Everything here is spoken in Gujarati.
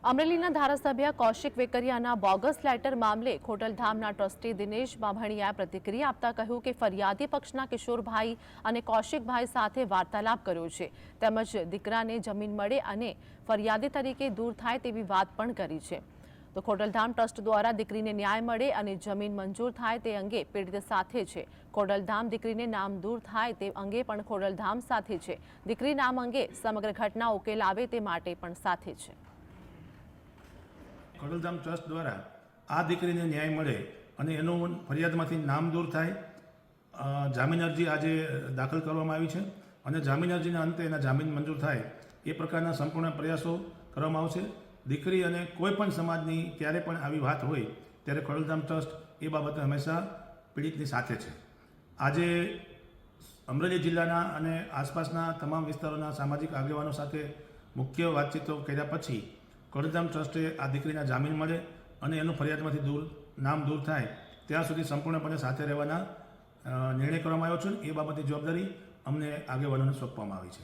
અમરેલીના ધારાસભ્ય કૌશિક વેકરિયાના બોગસ લેટર મામલે ખોડલધામના ટ્રસ્ટી દિનેશ બાભણિયાએ પ્રતિક્રિયા આપતા કહ્યું કે ફરિયાદી પક્ષના કિશોરભાઈ અને કૌશિકભાઈ સાથે વાર્તાલાપ કર્યો છે તેમજ દીકરાને જમીન મળે અને ફરિયાદી તરીકે દૂર થાય તેવી વાત પણ કરી છે તો ખોડલધામ ટ્રસ્ટ દ્વારા દીકરીને ન્યાય મળે અને જમીન મંજૂર થાય તે અંગે પીડિત સાથે છે ખોડલધામ દીકરીને નામ દૂર થાય તે અંગે પણ ખોડલધામ સાથે છે દીકરી નામ અંગે સમગ્ર ઘટના ઉકેલ આવે તે માટે પણ સાથે છે। ખોડલધામ ટ્રસ્ટ દ્વારા આ દીકરીને ન્યાય મળે અને એનું ફરિયાદમાંથી નામ દૂર થાય જામીન અરજી આજે દાખલ કરવામાં આવી છે અને જામીન અરજીના અંતે એના જામીન મંજૂર થાય એ પ્રકારના સંપૂર્ણ પ્રયાસો કરવામાં આવશે। દીકરી અને કોઈ પણ સમાજની ક્યારે પણ આવી વાત હોય ત્યારે ખોડલધામ ટ્રસ્ટ એ બાબતે હંમેશા પીડિતની સાથે છે। આજે અમરેલી જિલ્લાના અને આસપાસના તમામ વિસ્તારોના સામાજિક આગેવાનો સાથે મુખ્ય વાતચીતો કર્યા પછી ખોડલધામ ટ્રસ્ટે આ દીકરીના જામીન મળે અને એનું ફરિયાદમાંથી નામ દૂર થાય ત્યાં સુધી સંપૂર્ણપણે સાથે રહેવાના નિર્ણય કરવામાં આવ્યો છે। એ બાબતની જવાબદારી અમને આગેવાનોને સોંપવામાં આવી છે।